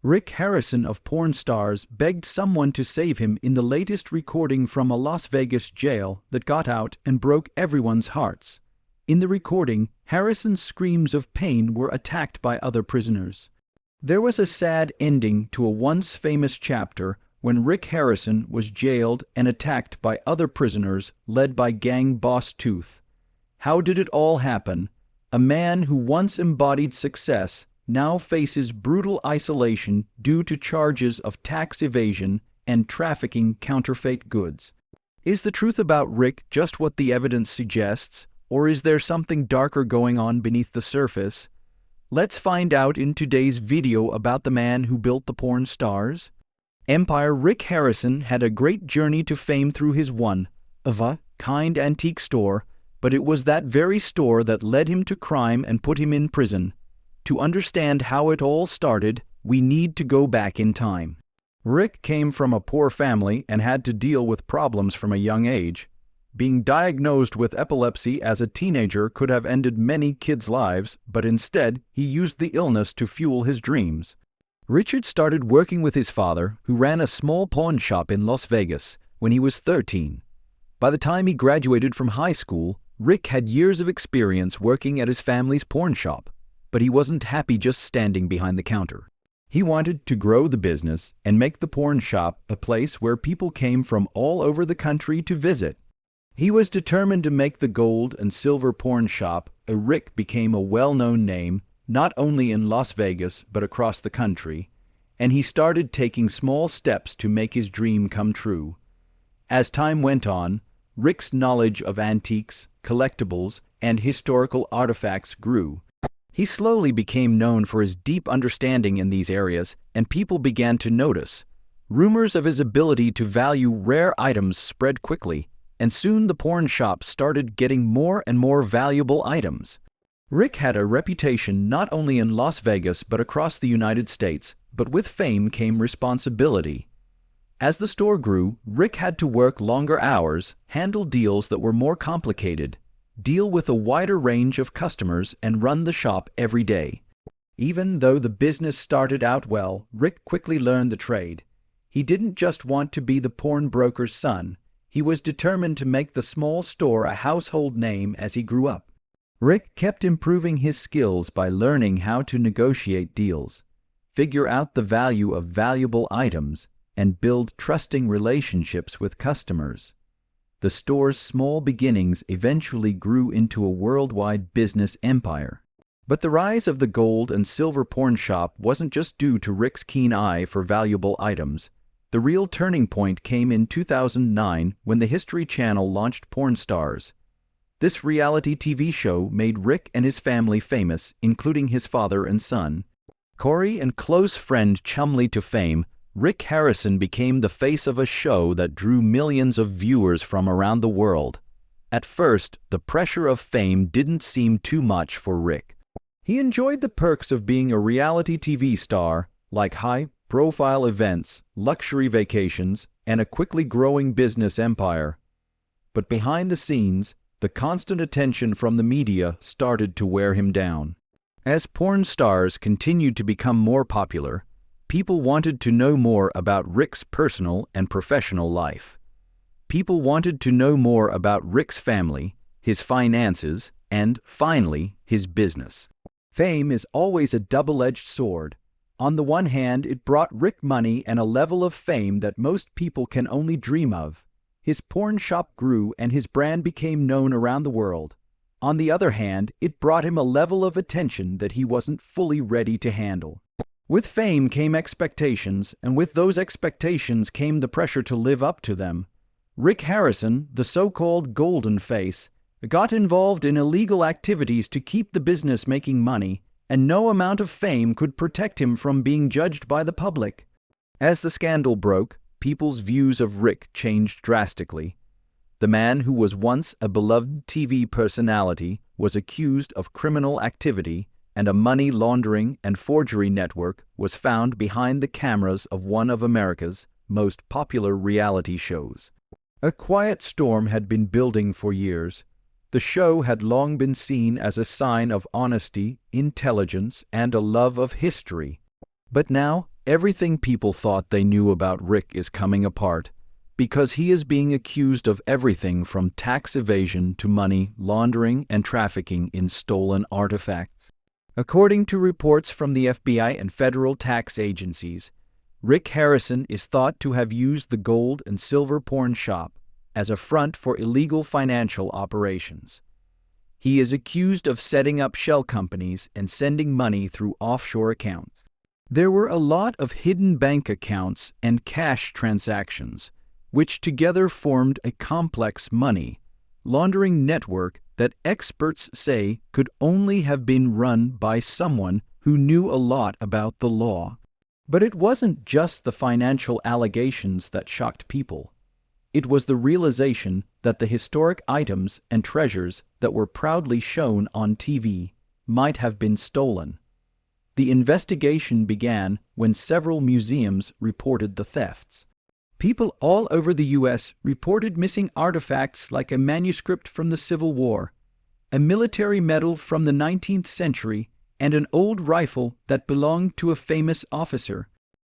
Rick Harrison of Porn Stars begged someone to save him in the latest recording from a Las Vegas jail that got out and broke everyone's hearts. In the recording, Harrison's screams of pain were attacked by other prisoners. There was a sad ending to a once famous chapter when Rick Harrison was jailed and attacked by other prisoners led by gang boss Tooth. How did it all happen? A man who once embodied success now faces brutal isolation due to charges of tax evasion and trafficking counterfeit goods. Is the truth about Rick just what the evidence suggests, or is there something darker going on beneath the surface? Let's find out in today's video about the man who built the porn stars. Empire. Rick Harrison had a great journey to fame through his one-of-a-kind antique store, but it was that very store that led him to crime and put him in prison. To understand how it all started, we need to go back in time. Rick came from a poor family and had to deal with problems from a young age. Being diagnosed with epilepsy as a teenager could have ended many kids' lives, but instead he used the illness to fuel his dreams. Richard started working with his father, who ran a small pawn shop in Las Vegas, when he was 13. By the time he graduated from high school, Rick had years of experience working at his family's pawn shop. But he wasn't happy just standing behind the counter. He wanted to grow the business and make the porn shop a place where people came from all over the country to visit. He was determined to make the gold and silver porn shop. Rick became a well-known name, not only in Las Vegas but across the country, and he started taking small steps to make his dream come true. As time went on, Rick's knowledge of antiques, collectibles, and historical artifacts grew. He slowly became known for his deep understanding in these areas, and people began to notice. Rumors of his ability to value rare items spread quickly, and soon the porn shop started getting more and more valuable items. Rick had a reputation not only in Las Vegas but across the United States, but with fame came responsibility. As the store grew, Rick had to work longer hours, handle deals that were more complicated, deal with a wider range of customers, and run the shop every day. Even though the business started out well, Rick quickly learned the trade. He didn't just want to be the porn broker's son. He was determined to make the small store a household name as he grew up. Rick kept improving his skills by learning how to negotiate deals, figure out the value of valuable items, and build trusting relationships with customers. The store's small beginnings eventually grew into a worldwide business empire. But the rise of the gold and silver porn shop wasn't just due to Rick's keen eye for valuable items. The real turning point came in 2009 when the History Channel launched Porn Stars. This reality TV show made Rick and his family famous, including his father and son. Corey and close friend Chumley to fame, Rick Harrison became the face of a show that drew millions of viewers from around the world. At first, the pressure of fame didn't seem too much for Rick. He enjoyed the perks of being a reality TV star, like high-profile events, luxury vacations, and a quickly growing business empire. But behind the scenes, the constant attention from the media started to wear him down. As porn stars continued to become more popular, people wanted to know more about Rick's personal and professional life. People wanted to know more about Rick's family, his finances, and, finally, his business. Fame is always a double-edged sword. On the one hand, it brought Rick money and a level of fame that most people can only dream of. His porn shop grew and his brand became known around the world. On the other hand, it brought him a level of attention that he wasn't fully ready to handle. With fame came expectations, and with those expectations came the pressure to live up to them. Rick Harrison, the so-called golden face, got involved in illegal activities to keep the business making money, and no amount of fame could protect him from being judged by the public. As the scandal broke, people's views of Rick changed drastically. The man who was once a beloved TV personality was accused of criminal activity, and a money laundering and forgery network was found behind the cameras of one of America's most popular reality shows. A quiet storm had been building for years. The show had long been seen as a sign of honesty, intelligence, and a love of history. But now, Everything people thought they knew about Rick is coming apart, because he is being accused of everything from tax evasion to money laundering and trafficking in stolen artifacts. According to reports from the FBI and federal tax agencies, Rick Harrison is thought to have used the gold and silver pawn shop as a front for illegal financial operations. He is accused of setting up shell companies and sending money through offshore accounts. There were a lot of hidden bank accounts and cash transactions, which together formed a complex money laundering network that experts say could only have been run by someone who knew a lot about the law. But it wasn't just the financial allegations that shocked people. It was the realization that the historic items and treasures that were proudly shown on TV might have been stolen. The investigation began when several museums reported the thefts. People all over the U.S. reported missing artifacts like a manuscript from the Civil War, a military medal from the 19th century, and an old rifle that belonged to a famous officer.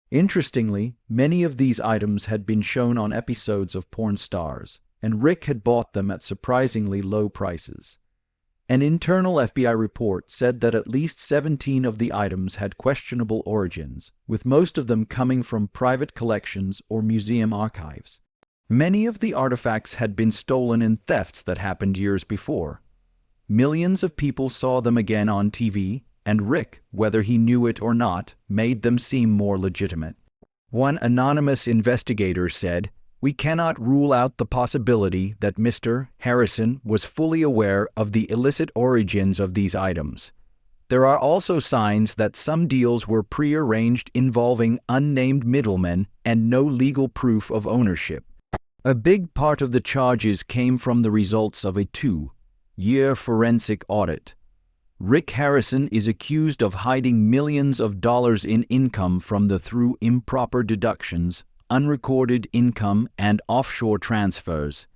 Interestingly, many of these items had been shown on episodes of Porn Stars, and Rick had bought them at surprisingly low prices. An internal FBI report said that at least 17 of the items had questionable origins, with most of them coming from private collections or museum archives. Many of the artifacts had been stolen in thefts that happened years before. Millions of people saw them again on TV, and Rick, whether he knew it or not, made them seem more legitimate. One anonymous investigator said, "We cannot rule out the possibility that Mr. Harrison was fully aware of the illicit origins of these items. There are also signs that some deals were prearranged involving unnamed middlemen and no legal proof of ownership." A big part of the charges came from the results of a 2-year forensic audit. Rick Harrison is accused of hiding millions of dollars in income through improper deductions, unrecorded income, and offshore transfers.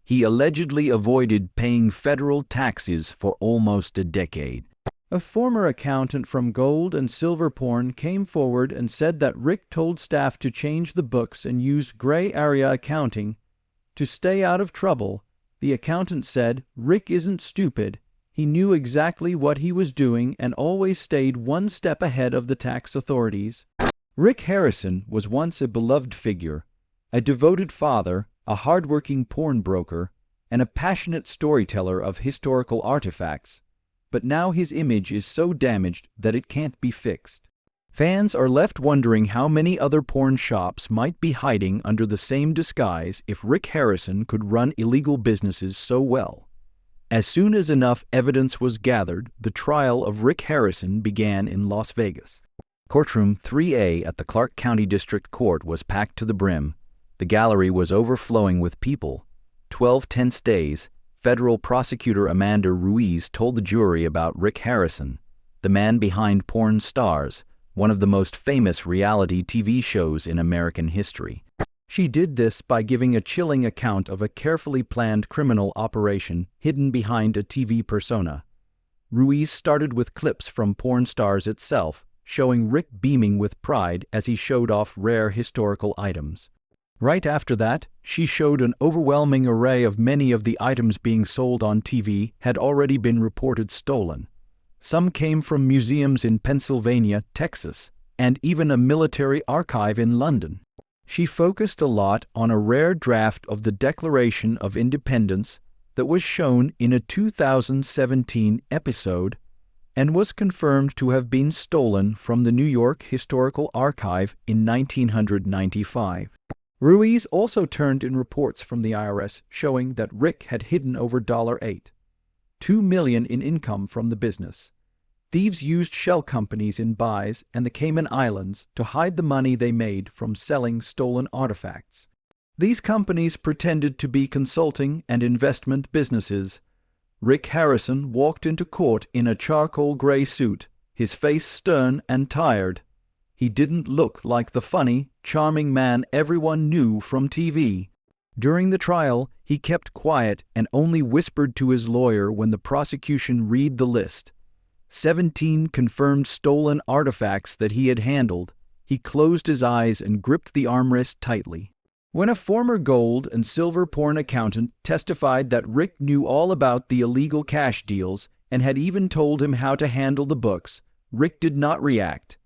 He allegedly avoided paying federal taxes for almost a decade. A former accountant from Gold and Silver Porn came forward and said that Rick told staff to change the books and use gray area accounting to stay out of trouble. The accountant said, "Rick isn't stupid. He knew exactly what he was doing and always stayed one step ahead of the tax authorities." Rick Harrison was once a beloved figure, a devoted father, a hardworking pawnbroker, and a passionate storyteller of historical artifacts. But now his image is so damaged that it can't be fixed. Fans are left wondering how many other porn shops might be hiding under the same disguise if Rick Harrison could run illegal businesses so well. As soon as enough evidence was gathered, the trial of Rick Harrison began in Las Vegas. Courtroom 3A at the Clark County District Court was packed to the brim. The gallery was overflowing with people. 12 tense days, federal prosecutor Amanda Ruiz told the jury about Rick Harrison, the man behind Porn Stars, one of the most famous reality TV shows in American history. She did this by giving a chilling account of a carefully planned criminal operation hidden behind a TV persona. Ruiz started with clips from Porn Stars itself, showing Rick beaming with pride as he showed off rare historical items. Right after that, she showed an overwhelming array of many of the items being sold on TV had already been reported stolen. Some came from museums in Pennsylvania, Texas, and even a military archive in London. She focused a lot on a rare draft of the Declaration of Independence that was shown in a 2017 episode and was confirmed to have been stolen from the New York Historical Archive in 1995. Ruiz also turned in reports from the IRS showing that Rick had hidden over $8.2 million in income from the business. Thieves used shell companies in Baha'i and the Cayman Islands to hide the money they made from selling stolen artifacts. These companies pretended to be consulting and investment businesses. Rick Harrison walked into court in a charcoal gray suit, his face stern and tired. He didn't look like the funny, charming man everyone knew from TV. During the trial, he kept quiet and only whispered to his lawyer when the prosecution read the list. 17 confirmed stolen artifacts that he had handled. He closed his eyes and gripped the armrest tightly. When a former gold and silver porn accountant testified that Rick knew all about the illegal cash deals and had even told him how to handle the books, Rick did not react.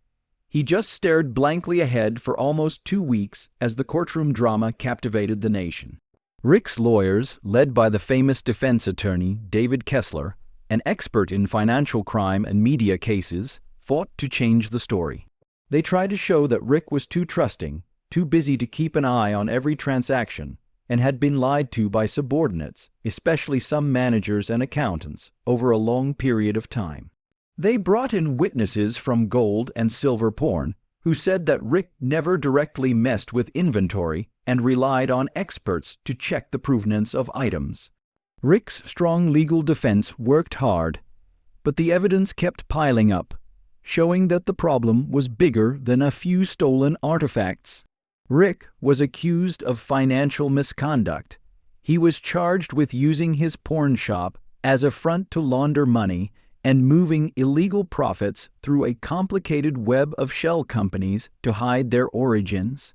He just stared blankly ahead for almost 2 weeks as the courtroom drama captivated the nation. Rick's lawyers, led by the famous defense attorney David Kessler, an expert in financial crime and media cases, fought to change the story. They tried to show that Rick was too trusting, too busy to keep an eye on every transaction, and had been lied to by subordinates, especially some managers and accountants, over a long period of time. They brought in witnesses from gold and silver porn who said that Rick never directly messed with inventory and relied on experts to check the provenance of items. Rick's strong legal defense worked hard, but the evidence kept piling up, showing that the problem was bigger than a few stolen artifacts. Rick was accused of financial misconduct. He was charged with using his porn shop as a front to launder money and moving illegal profits through a complicated web of shell companies to hide their origins.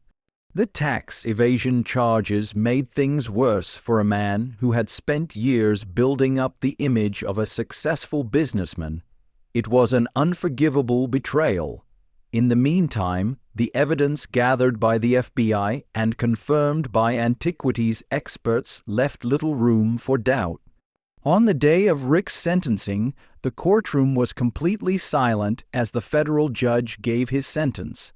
The tax evasion charges made things worse for a man who had spent years building up the image of a successful businessman. It was an unforgivable betrayal. In the meantime, the evidence gathered by the FBI and confirmed by antiquities experts left little room for doubt. On the day of Rick's sentencing, the courtroom was completely silent as the federal judge gave his sentence.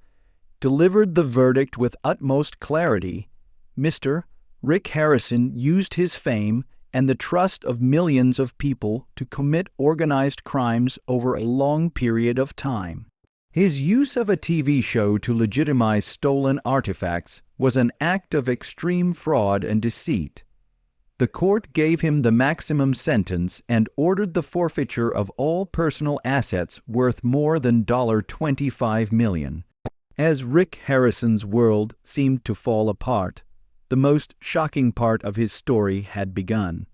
Delivered the verdict with utmost clarity. Mr. Rick Harrison used his fame and the trust of millions of people to commit organized crimes over a long period of time. His use of a TV show to legitimize stolen artifacts was an act of extreme fraud and deceit. The court gave him the maximum sentence and ordered the forfeiture of all personal assets worth more than $25 million. As Rick Harrison's world seemed to fall apart, the most shocking part of his story had begun.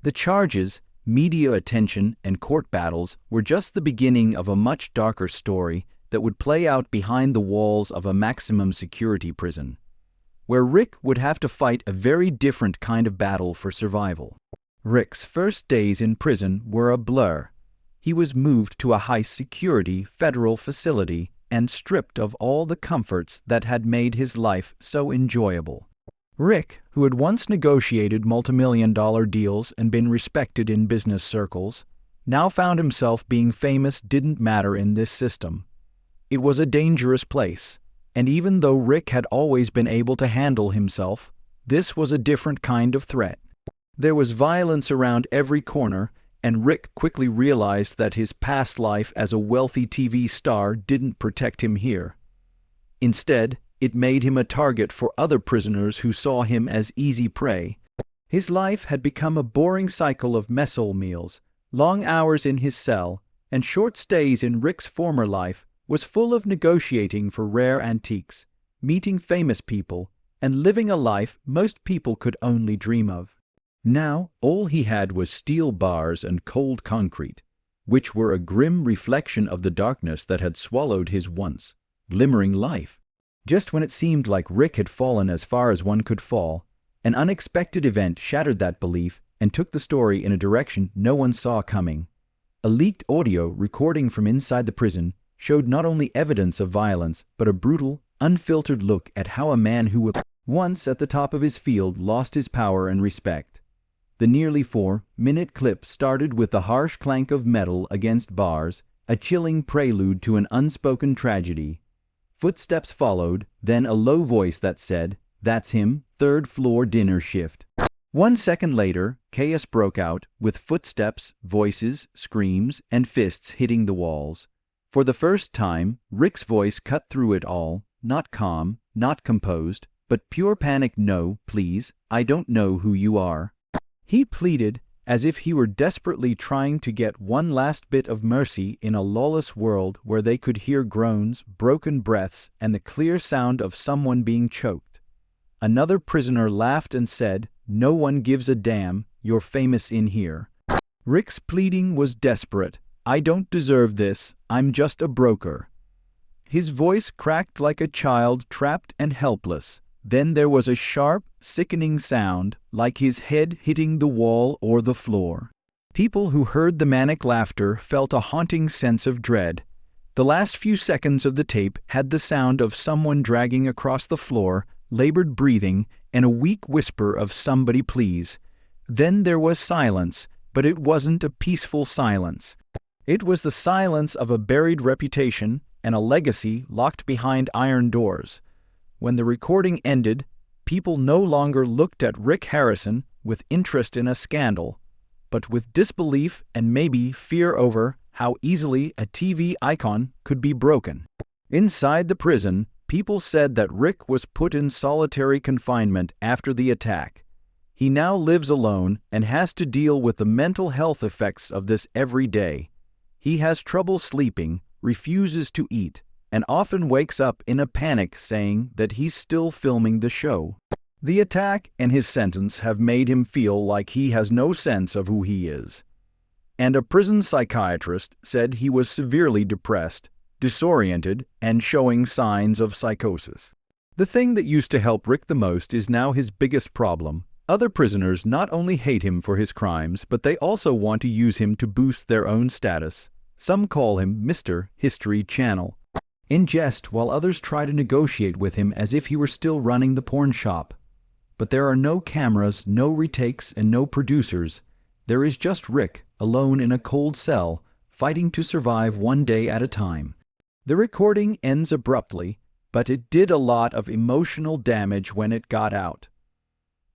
The charges, media attention, and court battles were just the beginning of a much darker story that would play out behind the walls of a maximum security prison, where Rick would have to fight a very different kind of battle for survival. Rick's first days in prison were a blur. He was moved to a high-security federal facility and stripped of all the comforts that had made his life so enjoyable. Rick, who had once negotiated multimillion-dollar deals and been respected in business circles, now found himself being famous didn't matter in this system. It was a dangerous place, and even though Rick had always been able to handle himself, this was a different kind of threat. There was violence around every corner, and Rick quickly realized that his past life as a wealthy TV star didn't protect him here. Instead, it made him a target for other prisoners who saw him as easy prey. His life had become a boring cycle of mess hall meals, long hours in his cell, and short stays in Rick's former life was full of negotiating for rare antiques, meeting famous people, and living a life most people could only dream of. Now, all he had was steel bars and cold concrete, which were a grim reflection of the darkness that had swallowed his once glimmering life. Just when it seemed like Rick had fallen as far as one could fall, an unexpected event shattered that belief and took the story in a direction no one saw coming. A leaked audio recording from inside the prison showed not only evidence of violence, but a brutal, unfiltered look at how a man who was once at the top of his field lost his power and respect. The nearly 4-minute clip started with the harsh clank of metal against bars, a chilling prelude to an unspoken tragedy. Footsteps followed, then a low voice that said, "That's him, third floor dinner shift." 1 second later, chaos broke out, with footsteps, voices, screams, and fists hitting the walls. For the first time, Rick's voice cut through it all, not calm, not composed, but pure panic. "No, please, I don't know who you are." He pleaded, as if he were desperately trying to get one last bit of mercy in a lawless world where they could hear groans, broken breaths, and the clear sound of someone being choked. Another prisoner laughed and said, "No one gives a damn, you're famous in here." Rick's pleading was desperate. "I don't deserve this, I'm just a broker." His voice cracked like a child trapped and helpless. Then there was a sharp, sickening sound, like his head hitting the wall or the floor. People who heard the manic laughter felt a haunting sense of dread. The last few seconds of the tape had the sound of someone dragging across the floor, labored breathing, and a weak whisper of "somebody please." Then there was silence, but it wasn't a peaceful silence. It was the silence of a buried reputation and a legacy locked behind iron doors. When the recording ended, people no longer looked at Rick Harrison with interest in a scandal, but with disbelief and maybe fear over how easily a TV icon could be broken. Inside the prison, people said that Rick was put in solitary confinement after the attack. He now lives alone and has to deal with the mental health effects of this every day. He has trouble sleeping, refuses to eat, and often wakes up in a panic saying that he's still filming the show. The attack and his sentence have made him feel like he has no sense of who he is. And a prison psychiatrist said he was severely depressed, disoriented, and showing signs of psychosis. The thing that used to help Rick the most is now his biggest problem. Other prisoners not only hate him for his crimes, but they also want to use him to boost their own status. Some call him Mr. History Channel in jest, while others try to negotiate with him as if he were still running the porn shop. But there are no cameras, no retakes, and no producers. There is just Rick, alone in a cold cell, fighting to survive one day at a time. The recording ends abruptly, but it did a lot of emotional damage when it got out.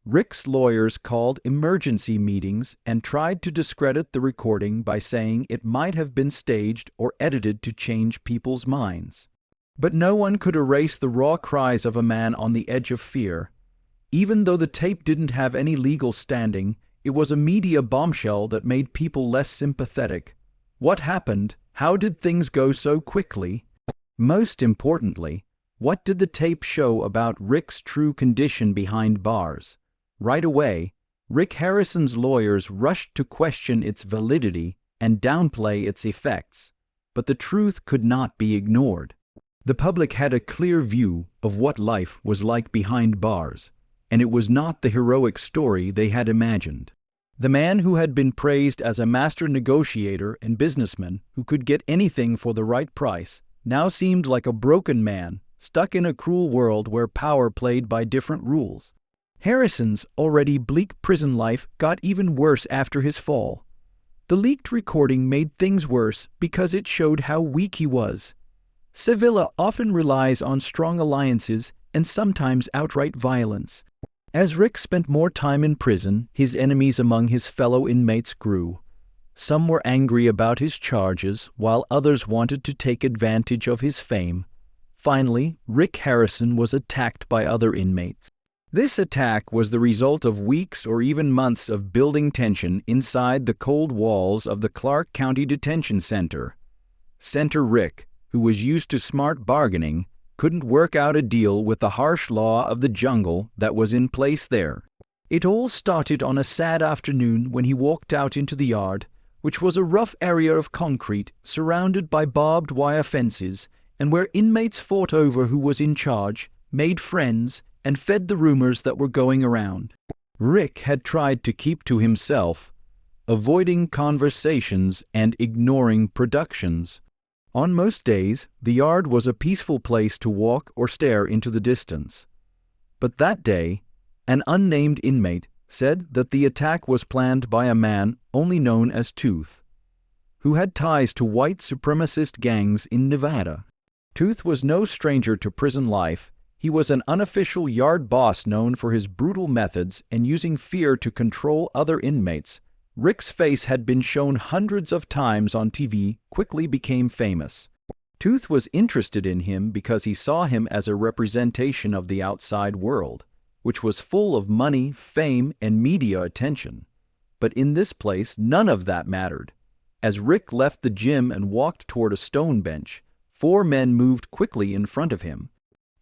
Rick's lawyers called emergency meetings and tried to discredit the recording by saying it might have been staged or edited to change people's minds. But no one could erase the raw cries of a man on the edge of fear. Even though the tape didn't have any legal standing, it was a media bombshell that made people less sympathetic. What happened? How did things go so quickly? Most importantly, what did the tape show about Rick's true condition behind bars? Right away, Rick Harrison's lawyers rushed to question its validity and downplay its effects, but the truth could not be ignored. The public had a clear view of what life was like behind bars, and it was not the heroic story they had imagined. The man who had been praised as a master negotiator and businessman who could get anything for the right price now seemed like a broken man stuck in a cruel world where power played by different rules. Harrison's already bleak prison life got even worse after his fall. The leaked recording made things worse because it showed how weak he was. Sevilla often relies on strong alliances and sometimes outright violence. As Rick spent more time in prison, his enemies among his fellow inmates grew. Some were angry about his charges, while others wanted to take advantage of his fame. Finally, Rick Harrison was attacked by other inmates. This attack was the result of weeks or even months of building tension inside the cold walls of the Clark County Detention Center. Center Rick, who was used to smart bargaining, couldn't work out a deal with the harsh law of the jungle that was in place there. It all started on a sad afternoon when he walked out into the yard, which was a rough area of concrete surrounded by barbed wire fences, and where inmates fought over who was in charge, made friends, and fed the rumors that were going around. Rick had tried to keep to himself, avoiding conversations and ignoring productions. On most days, the yard was a peaceful place to walk or stare into the distance. But that day, an unnamed inmate said that the attack was planned by a man only known as Tooth, who had ties to white supremacist gangs in Nevada. Tooth was no stranger to prison life. He was an unofficial yard boss known for his brutal methods and using fear to control other inmates. Rick's face had been shown hundreds of times on TV, quickly became famous. Tooth was interested in him because he saw him as a representation of the outside world, which was full of money, fame, and media attention. But in this place, none of that mattered. As Rick left the gym and walked toward a stone bench, 4 men moved quickly in front of him.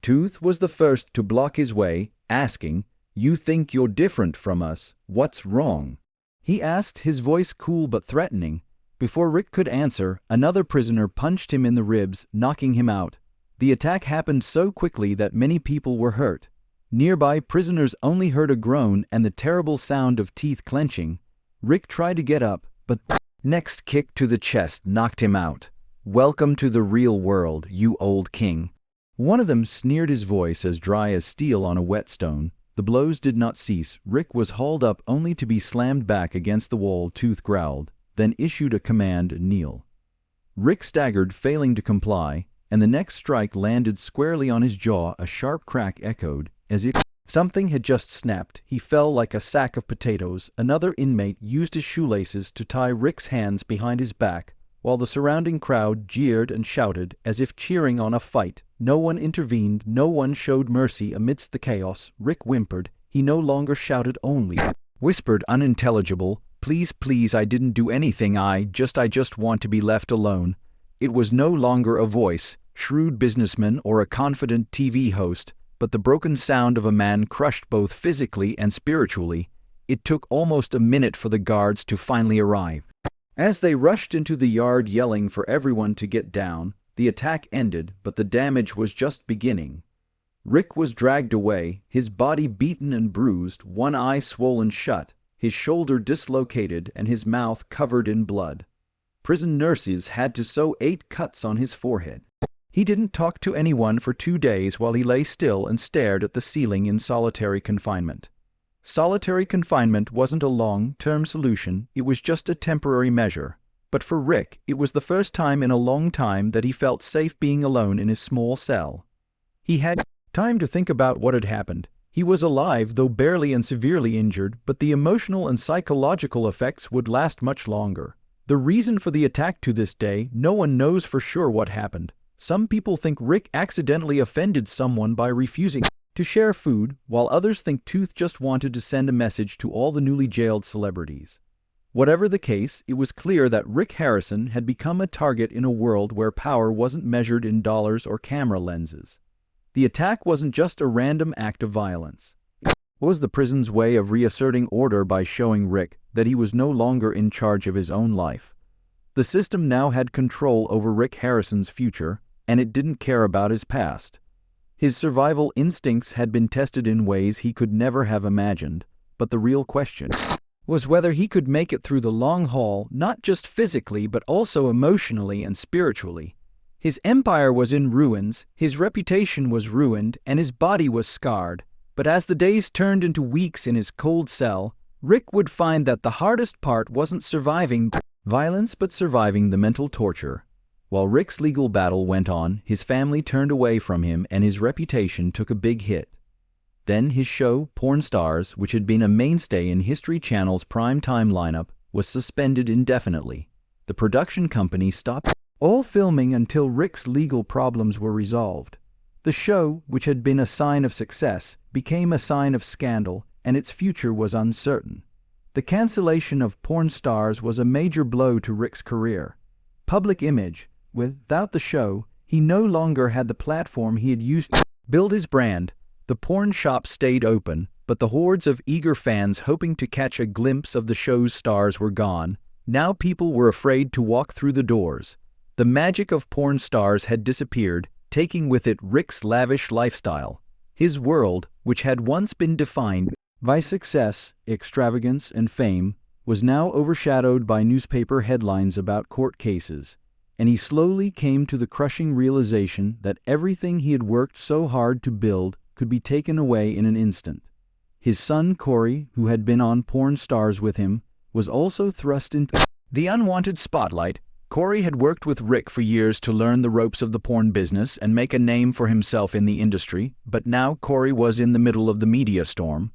Tooth was the first to block his way, asking, "You think you're different from us. What's wrong?" He asked, his voice cool but threatening. Before Rick could answer, another prisoner punched him in the ribs, knocking him out. The attack happened so quickly that many people were hurt. Nearby prisoners only heard a groan and the terrible sound of teeth clenching. Rick tried to get up, but the next kick to the chest knocked him out. "Welcome to the real world, you old king." One of them sneered, his voice as dry as steel on a whetstone. The blows did not cease. Rick was hauled up only to be slammed back against the wall. Tooth growled, then issued a command, "Kneel." Rick staggered, failing to comply, and the next strike landed squarely on his jaw. A sharp crack echoed, as if something had just snapped. He fell like a sack of potatoes. Another inmate used his shoelaces to tie Rick's hands behind his back, while the surrounding crowd jeered and shouted as if cheering on a fight. No one intervened, no one showed mercy amidst the chaos. Rick whimpered. He no longer shouted, only whispered, unintelligible, "Please, please, I didn't do anything, I just want to be left alone." It was no longer a voice, shrewd businessman or a confident TV host, but the broken sound of a man crushed both physically and spiritually. It took almost a minute for the guards to finally arrive. As they rushed into the yard yelling for everyone to get down, the attack ended, but the damage was just beginning. Rick was dragged away, his body beaten and bruised, one eye swollen shut, his shoulder dislocated, and his mouth covered in blood. Prison nurses had to sew 8 cuts on his forehead. He didn't talk to anyone for 2 days while he lay still and stared at the ceiling in solitary confinement. Solitary confinement wasn't a long-term solution, it was just a temporary measure. But for Rick, it was the first time in a long time that he felt safe being alone in his small cell. He had time to think about what had happened. He was alive, though barely and severely injured, but the emotional and psychological effects would last much longer. The reason for the attack to this day, no one knows for sure what happened. Some people think Rick accidentally offended someone by refusing to share food, while others think Tooth just wanted to send a message to all the newly jailed celebrities. Whatever the case, it was clear that Rick Harrison had become a target in a world where power wasn't measured in dollars or camera lenses. The attack wasn't just a random act of violence. It was the prison's way of reasserting order by showing Rick that he was no longer in charge of his own life. The system now had control over Rick Harrison's future, and it didn't care about his past. His survival instincts had been tested in ways he could never have imagined, but the real question was whether he could make it through the long haul, not just physically but also emotionally and spiritually. His empire was in ruins, his reputation was ruined, and his body was scarred. But as the days turned into weeks in his cold cell, Rick would find that the hardest part wasn't surviving violence but surviving the mental torture. While Rick's legal battle went on, his family turned away from him and his reputation took a big hit. Then his show, Porn Stars, which had been a mainstay in History Channel's prime-time lineup, was suspended indefinitely. The production company stopped all filming until Rick's legal problems were resolved. The show, which had been a sign of success, became a sign of scandal, and its future was uncertain. The cancellation of Porn Stars was a major blow to Rick's career. Public image. Without the show, he no longer had the platform he had used to build his brand. The porn shop stayed open, but the hordes of eager fans hoping to catch a glimpse of the show's stars were gone. Now people were afraid to walk through the doors. The magic of Porn Stars had disappeared, taking with it Rick's lavish lifestyle. His world, which had once been defined by success, extravagance, and fame, was now overshadowed by newspaper headlines about court cases, and he slowly came to the crushing realization that everything he had worked so hard to build could be taken away in an instant. His son Corey, who had been on Porn Stars with him, was also thrust into the unwanted spotlight. Corey had worked with Rick for years to learn the ropes of the porn business and make a name for himself in the industry, but now Corey was in the middle of the media storm.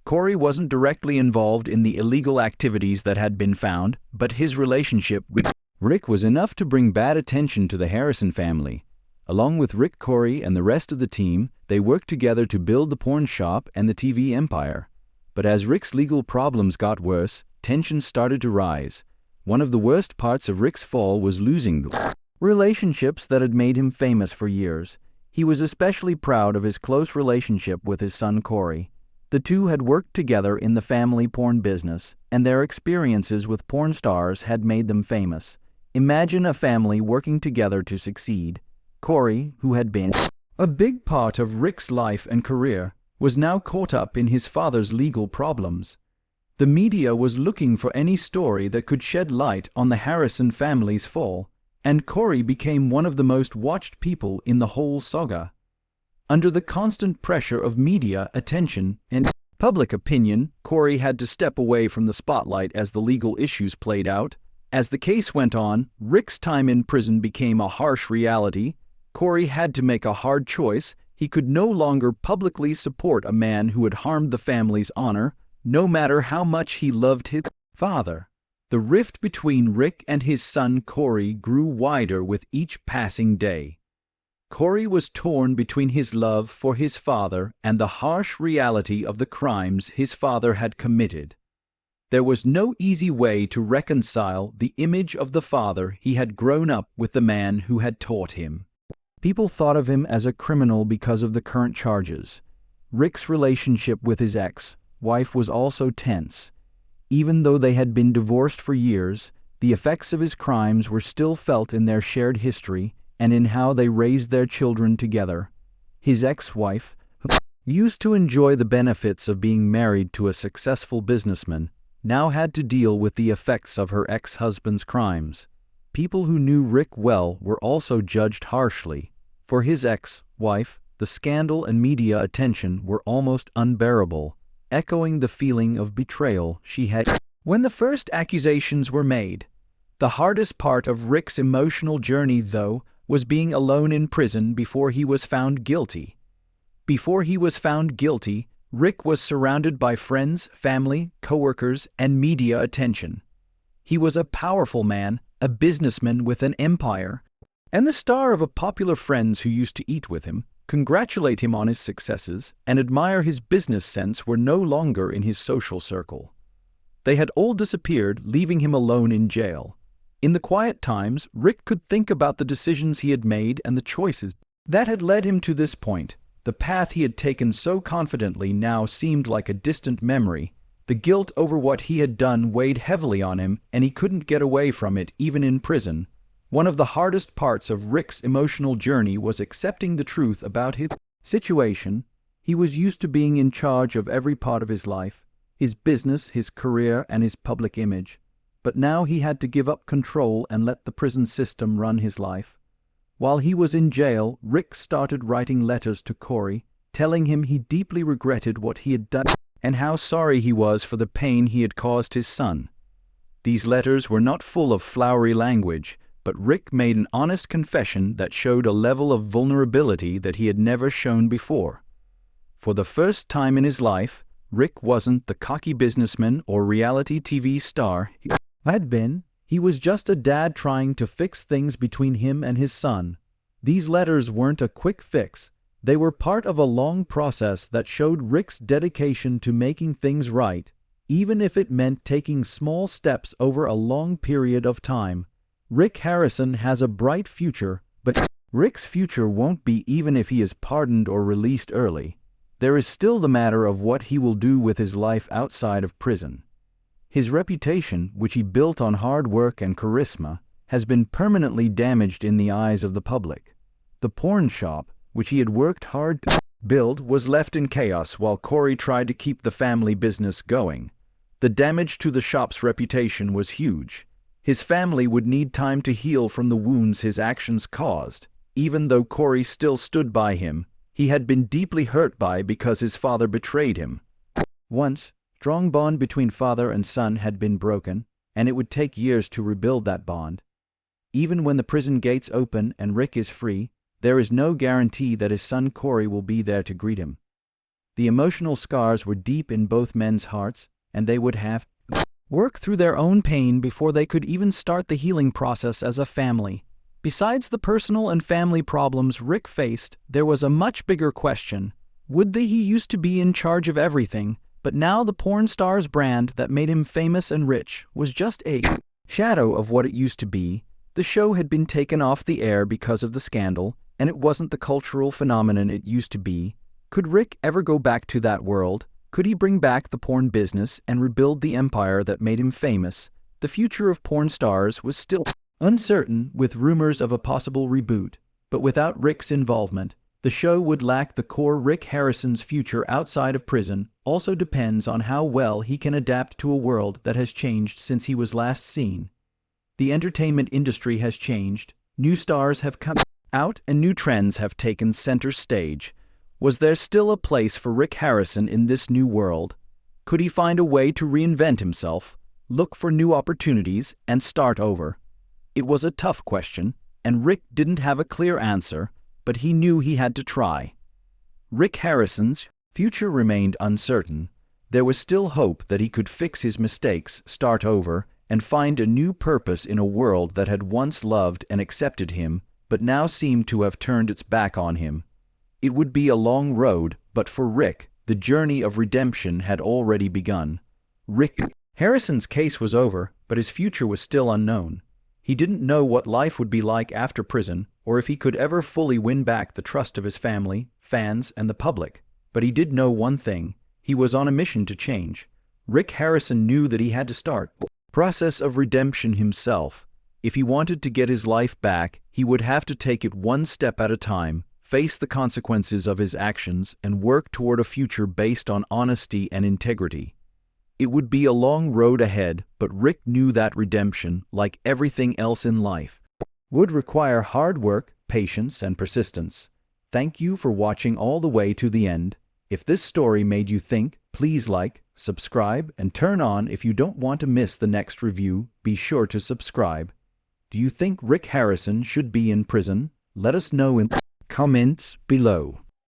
Corey wasn't directly involved in the illegal activities that had been found, but his relationship with Rick was enough to bring bad attention to the Harrison family. Along with Rick, Corey, and the rest of the team, they worked together to build the porn shop and the TV empire. But as Rick's legal problems got worse, tensions started to rise. One of the worst parts of Rick's fall was losing the relationships that had made him famous for years. He was especially proud of his close relationship with his son Corey. The two had worked together in the family porn business, and their experiences with porn stars had made them famous. Imagine a family working together to succeed. Corey, who had been a big part of Rick's life and career, was now caught up in his father's legal problems. The media was looking for any story that could shed light on the Harrison family's fall, and Corey became one of the most watched people in the whole saga. Under the constant pressure of media attention and public opinion, Corey had to step away from the spotlight as the legal issues played out. As the case went on, Rick's time in prison became a harsh reality. Corey had to make a hard choice. He could no longer publicly support a man who had harmed the family's honor, no matter how much he loved his father. The rift between Rick and his son Corey grew wider with each passing day. Corey was torn between his love for his father and the harsh reality of the crimes his father had committed. There was no easy way to reconcile the image of the father he had grown up with the man who had taught him. People thought of him as a criminal because of the current charges. Rick's relationship with his ex-wife was also tense. Even though they had been divorced for years, the effects of his crimes were still felt in their shared history and in how they raised their children together. His ex-wife, who used to enjoy the benefits of being married to a successful businessman, now had to deal with the effects of her ex-husband's crimes. People who knew Rick well were also judged harshly. For his ex-wife, the scandal and media attention were almost unbearable, echoing the feeling of betrayal she had when the first accusations were made. The hardest part of Rick's emotional journey, though, was being alone in prison before he was found guilty. Before he was found guilty, Rick was surrounded by friends, family, coworkers, and media attention. He was a powerful man, a businessman with an empire, and the star of a popular friends who used to eat with him, congratulate him on his successes, and admire his business sense were no longer in his social circle. They had all disappeared, leaving him alone in jail. In the quiet times, Rick could think about the decisions he had made and the choices that had led him to this point. The path he had taken so confidently now seemed like a distant memory. The guilt over what he had done weighed heavily on him, and he couldn't get away from it even in prison. One of the hardest parts of Rick's emotional journey was accepting the truth about his situation. He was used to being in charge of every part of his life, his business, his career, and his public image. But now he had to give up control and let the prison system run his life. While he was in jail, Rick started writing letters to Corey, telling him he deeply regretted what he had done and how sorry he was for the pain he had caused his son. These letters were not full of flowery language, but Rick made an honest confession that showed a level of vulnerability that he had never shown before. For the first time in his life, Rick wasn't the cocky businessman or reality TV star he had been. He was just a dad trying to fix things between him and his son. These letters weren't a quick fix. They were part of a long process that showed Rick's dedication to making things right, even if it meant taking small steps over a long period of time. Rick Harrison has a bright future, but Rick's future won't be even if he is pardoned or released early. There is still the matter of what he will do with his life outside of prison. His reputation, which he built on hard work and charisma, has been permanently damaged in the eyes of the public. The porn shop, which he had worked hard to build, was left in chaos while Corey tried to keep the family business going. The damage to the shop's reputation was huge. His family would need time to heal from the wounds his actions caused. Even though Corey still stood by him, he had been deeply hurt by because his father betrayed him. Once, strong bond between father and son had been broken, and it would take years to rebuild that bond. Even when the prison gates open and Rick is free, there is no guarantee that his son Corey will be there to greet him. The emotional scars were deep in both men's hearts, and they would have to work through their own pain before they could even start the healing process as a family. Besides the personal and family problems Rick faced, there was a much bigger question. Would he used to be in charge of everything, but now the porn star's brand that made him famous and rich was just a shadow of what it used to be. The show had been taken off the air because of the scandal, and it wasn't the cultural phenomenon it used to be. Could Rick ever go back to that world? Could he bring back the porn business and rebuild the empire that made him famous? The future of porn stars was still uncertain, with rumors of a possible reboot. But without Rick's involvement, the show would lack the core. Rick Harrison's future outside of prison also depends on how well he can adapt to a world that has changed since he was last seen. The entertainment industry has changed, new stars have come out, and new trends have taken center stage. Was there still a place for Rick Harrison in this new world? Could he find a way to reinvent himself, look for new opportunities, and start over? It was a tough question, and Rick didn't have a clear answer, but he knew he had to try. Rick Harrison's future remained uncertain. There was still hope that he could fix his mistakes, start over, and find a new purpose in a world that had once loved and accepted him, but now seemed to have turned its back on him. It would be a long road, but for Rick, the journey of redemption had already begun. Rick Harrison's case was over, but his future was still unknown. He didn't know what life would be like after prison, or if he could ever fully win back the trust of his family, fans, and the public. But he did know one thing: he was on a mission to change. Rick Harrison knew that he had to start the process of redemption himself. If he wanted to get his life back, he would have to take it one step at a time, face the consequences of his actions, and work toward a future based on honesty and integrity. It would be a long road ahead, but Rick knew that redemption, like everything else in life, would require hard work, patience, and persistence. Thank you for watching all the way to the end. If this story made you think, please like, subscribe, and turn on if you don't want to miss the next review. Be sure to subscribe. Do you think Rick Harrison should be in prison? Let us know in the comments below.